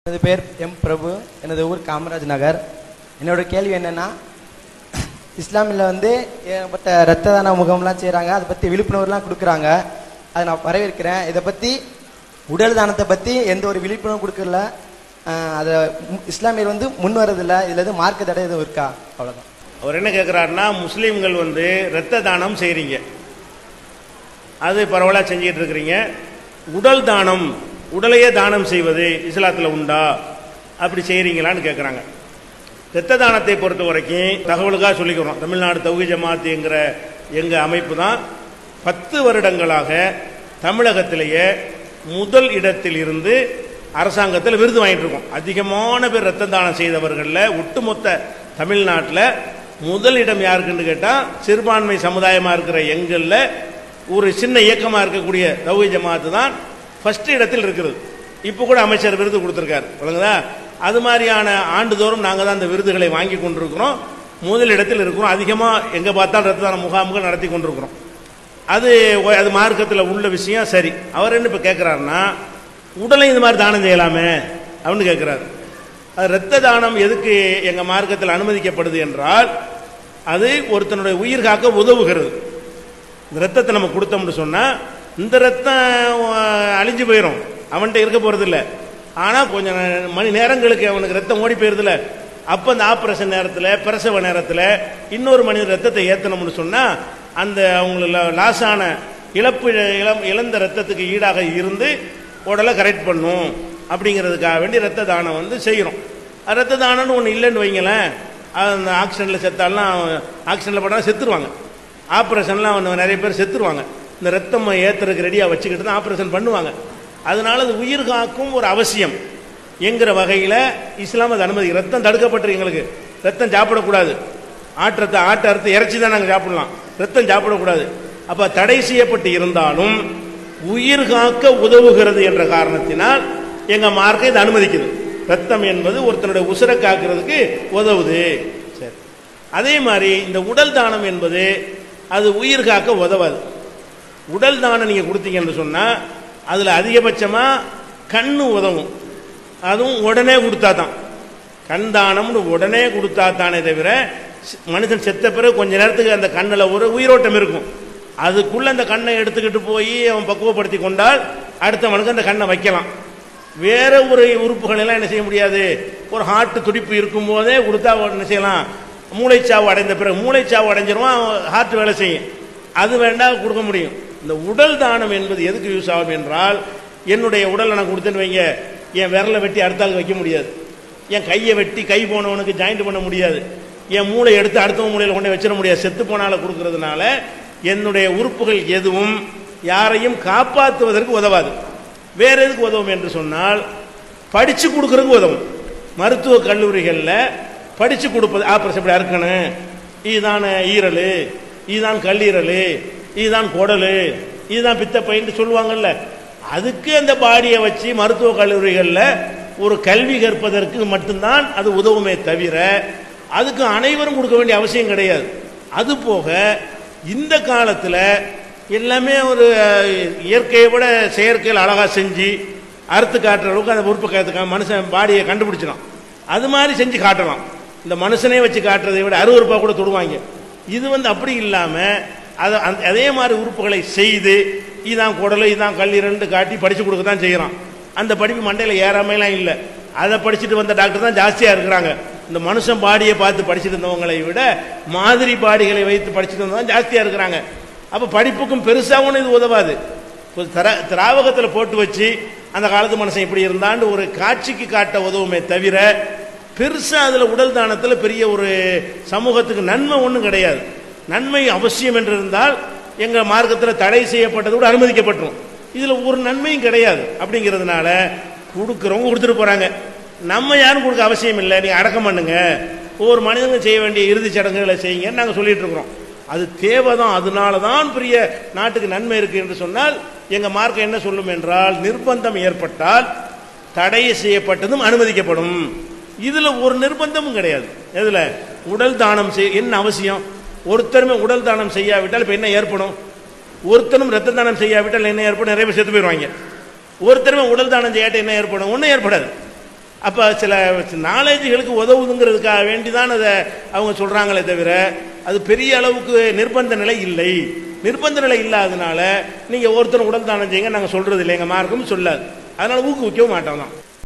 எனது பேர் எம் பிரபு. எனது ஊர் காமராஜ் நகர். என்னோட கேள்வி என்னென்னா, இஸ்லாமில் ஏகப்பட்ட ரத்த தான முகாம்லாம் செய்கிறாங்க, அதை பற்றி விழிப்புணர்வுலாம் கொடுக்குறாங்க. அதை நான் வரவேற்கிறேன். இதை பற்றி உடல் தானத்தை பற்றி எந்த ஒரு விழிப்புணர்வு கொடுக்கல. அதை இஸ்லாமியர் முன் வரதில்லை. இதில் மார்க்க தடை எதுவும் இருக்கா? அவ்வளோதான். அவர் என்ன கேட்குறாருன்னா, முஸ்லீம்கள் ரத்த தானம் செய்கிறீங்க, அது பரவலாக செஞ்சிட்டு இருக்கிறீங்க. உடல் தானம், உடலையே தானம் செய்வது இஸ்லாத்தில் உண்டா, அப்படி செய்கிறீங்களான்னு கேட்குறாங்க. இரத்த தானத்தை பொறுத்த வரைக்கும் தகவலுக்காக சொல்லிக்கிறோம், தமிழ்நாடு தௌஹீத் ஜமாத் என்கிற எங்கள் அமைப்பு தான் 10 வருடங்களாக தமிழகத்திலேயே முதல் இடத்தில் இருந்து அரசாங்கத்தில் விருது வாங்கிட்டு இருக்கோம். அதிகமான பேர் ரத்த தானம் செய்தவர்களில் ஒட்டுமொத்த தமிழ்நாட்டில் முதல் இடம் யாருக்குன்னு கேட்டால், சிறுபான்மை சமுதாயமாக இருக்கிற எங்களில் ஒரு சின்ன இயக்கமாக இருக்கக்கூடிய தௌஹீத் ஜமாத் தான் ஃபர்ஸ்ட் இடத்தில் இருக்கிறது. இப்போ கூட அமைச்சர் விருது கொடுத்துருக்காரு, வழங்குதா? அது மாதிரியான ஆண்டுதோறும் நாங்கள் தான் அந்த விருதுகளை வாங்கி கொண்டிருக்கிறோம், முதல் இடத்தில் இருக்கிறோம். அதிகமாக எங்கே பார்த்தாலும் ரத்த தான முகாம்கள் நடத்தி கொண்டிருக்கிறோம். அது மார்க்கத்தில் உள்ள விஷயம். சரி, அவர் என்ன இப்போ கேட்குறாருன்னா, உடலை இது மாதிரி தானம் செய்யலாமே அப்படின்னு கேட்குறாரு. அது ரத்த தானம் எதுக்கு எங்கள் மார்க்கத்தில் அனுமதிக்கப்படுது என்றால், அது ஒருத்தனுடைய உயிர் காக்க உதவுகிறது. இந்த ரத்தத்தை நம்ம கொடுத்தோம்னு சொன்னால், இந்த ரத்தம் அழிஞ்சு போயிடும், அவன்கிட்ட இருக்க போகிறதில்ல. ஆனால் கொஞ்சம் மணி நேரங்களுக்கு அவனுக்கு ரத்தம் ஓடி போயிருதில்ல, அப்போ அந்த ஆப்ரேஷன் நேரத்தில், பிரசவ நேரத்தில் இன்னொரு மனித ரத்தத்தை ஏற்றணும்னு சொன்னால், அந்த அவங்கள லாஸான இழந்த ரத்தத்துக்கு ஈடாக இருந்து உடலை கரெக்ட் பண்ணும் அப்படிங்கிறதுக்காக வேண்டி ரத்த தானம் செய்கிறோம். ரத்த தானம்னு ஒன்று இல்லைன்னு வைங்களேன், அந்த ஆக்சிடென்ட்டில் செத்தாலாம், ஆக்சிடென்ட்டில் போட்டாலும் செத்துருவாங்க, ஆப்ரேஷன்லாம் நிறைய பேர் செத்துருவாங்க. இந்த ரத்தம் ஏற்றுறதுக்கு ரெடியாக வச்சுக்கிட்டு தான் ஆப்ரேஷன் பண்ணுவாங்க. அதனால அது உயிர் காக்கும் ஒரு அவசியம் என்கிற வகையில் இஸ்லாம் அது அனுமதி. ரத்தம் தடுக்கப்பட்டிருக்கு, எங்களுக்கு ரத்தம் சாப்பிடக்கூடாது. ஆட்டை அறுத்து இறைச்சி தான் நாங்கள் சாப்பிடலாம், ரத்தம் சாப்பிடக்கூடாது. அப்போ தடை செய்யப்பட்டு இருந்தாலும் உயிர் காக்க உதவுகிறது என்ற காரணத்தினால் எங்கள் மார்க்கம் இதை அனுமதிக்குது. ரத்தம் என்பது ஒருத்தனுடைய உசுரை காக்கிறதுக்கு உதவுது. சரி, அதே மாதிரி இந்த உடல் தானம் என்பது அது உயிர் காக்க உதவாது. உடல் தானம் நீங்கள் கொடுத்தீங்கன்னு சொன்னால், அதில் அதிகபட்சமாக கண்ணு உதவும். அதுவும் உடனே கொடுத்தா தான். கண் தானம்னு உடனே கொடுத்தா தானே தவிர, மனுஷன் செத்த பிறகு கொஞ்ச நேரத்துக்கு அந்த கண்ணில் ஒரு உயிரோட்டம் இருக்கும். அதுக்குள்ளே அந்த கண்ணை எடுத்துக்கிட்டு போய் அவன் பக்குவப்படுத்தி கொண்டால் அடுத்தவனுக்கு அந்த கண்ணை வைக்கலாம். வேற ஒரு உறுப்புகள் எல்லாம் என்ன செய்ய முடியாது. ஒரு ஹார்ட் துடிப்பு இருக்கும் போதே கொடுத்தா என்ன செய்யலாம், மூளைச்சாவு அடைந்த பிறகு, மூளைச்சாவு அடைஞ்சிருவான், ஹார்ட் வேலை செய்யும், அது வேண்டாம் கொடுக்க முடியும். இந்த உடல் தானம் என்பது எதுக்கு யூஸ் ஆகும் என்றால், என்னுடைய உடலை நான் கொடுத்தேன்னு வைங்க, என் விரலை வெட்டி அடுத்தாளுக்கு வைக்க முடியாது, என் கையை வெட்டி கை போனவனுக்கு ஜாயிண்ட் பண்ண முடியாது, என் மூளை எடுத்து அடுத்தவங்க மூளையில் கொண்டு வச்சிட முடியாது. செத்து போனால கொடுக்கறதுனால என்னுடைய உறுப்புகள் எதுவும் யாரையும் காப்பாற்றுவதற்கு உதவாது. வேற எதுக்கு உதவும் என்று சொன்னால், படித்து கொடுக்கறதுக்கு உதவும். மருத்துவ கல்லூரிகளில் படித்து கொடுப்பது, ஆப்ரேஷன் இப்படி அறுக்கணும், இதுதான் ஈரல், இதுதான் கல்லீரல், இதுதான் குடல், இதுதான் பித்தப்பைன்னு சொல்லுவாங்கல்ல, அதுக்கு அந்த பாடியை வச்சு மருத்துவ கல்லூரிகளில் ஒரு கல்வி கற்பதற்கு மட்டும்தான் அது உதவுமே தவிர, அதுக்கு அனைவரும் கொடுக்க வேண்டிய அவசியம் கிடையாது. அது போக இந்த காலத்தில் எல்லாமே ஒரு இயற்கையை விட செயற்கையில் அழகாக செஞ்சு அறுத்து காட்டுற அளவுக்கு அந்த உறுப்பு காத்துக்காக மனுஷன் பாடியை கண்டுபிடிச்சிடும். அது மாதிரி செஞ்சு காட்டலாம். இந்த மனுஷனே வச்சு காட்டுறதை விட அருவருப்பாக கூட தொடுவாங்க. இது அப்படி இல்லாமல் அதே மாதிரி உறுப்புகளை செய்து இதான் குடலை இதான் கல்லீரல்னு காட்டி படித்து கொடுக்க தான் செய்கிறான். அந்த படிப்பு மண்டையில் ஏறாமையெல்லாம் இல்லை. அதை படிச்சுட்டு வந்த டாக்டர் தான் ஜாஸ்தியாக இருக்கிறாங்க. இந்த மனுஷன் பாடியை பார்த்து படிச்சுட்டு இருந்தவங்களை விட மாதிரி பாடிகளை வைத்து படிச்சுட்டு வந்தவங்க தான் ஜாஸ்தியாக இருக்கிறாங்க. அப்போ படிப்புக்கும் பெருசாகவும் இது உதவாது. திராவகத்தில் போட்டு வச்சு அந்த காலத்து மனுஷன் இப்படி இருந்தான்னு ஒரு காட்சிக்கு காட்ட உதவுமே தவிர, பெருசாக அதில் உடல் தானத்தில் பெரிய ஒரு சமூகத்துக்கு நன்மை ஒன்றும் கிடையாது. நன்மை அவசியம் என்று இருந்தால் எங்கள் மார்க்கத்தில் தடை செய்யப்பட்டது கூட அனுமதிக்கப்பட்டுரும். இதில் ஒரு நன்மையும் கிடையாது. அப்படிங்கிறதுனால கொடுக்குறவங்க கொடுத்துட்டு போகிறாங்க, நம்ம யாரும் கொடுக்க அவசியம் இல்லை, நீங்கள் அடக்கம் பண்ணுங்க, ஒவ்வொரு மனிதனும் செய்ய வேண்டிய இறுதி சடங்குகளை செய்யுங்கன்னு நாங்கள் சொல்லிட்டு இருக்கிறோம். அது தேவைதான். அதனால தான் பெரிய நாட்டுக்கு நன்மை இருக்குது என்று சொன்னால், எங்கள் மார்க்கம் என்ன சொல்லும் என்றால், நிர்பந்தம் ஏற்பட்டால் தடை செய்யப்பட்டதும் அனுமதிக்கப்படும். இதில் ஒரு நிர்பந்தமும் கிடையாது. எதில் உடல் தானம் செய்ய என்ன அவசியம்? ஒருத்தருமே உடல் தானம் செய்யாவிட்டால் இப்போ என்ன ஏற்படும்? ஒருத்தரும் ரத்த தானம் செய்யாவிட்டால் என்ன ஏற்படும்? நிறைய பேர் செத்து போயிடுவாங்க. ஒருத்தருமே உடல் தானம் செய்யாட்ட என்ன ஏற்படும்? ஒன்றும் ஏற்படாது. அப்போ சில நாலேஜுகளுக்கு உதவுதுங்கிறதுக்காக வேண்டிதான் அதை அவங்க சொல்கிறாங்களே தவிர அது பெரிய அளவுக்கு நிர்பந்த நிலை இல்லை. நிர்பந்த நிலை இல்லாதனால நீங்கள் ஒருத்தர் உடல் தானம் செய்யுங்க நாங்கள் சொல்கிறது இல்லை, எங்கள் மார்க்கும் சொல்லாது, அதனால் ஊக்குவிக்கவும் மாட்டோம் தான்.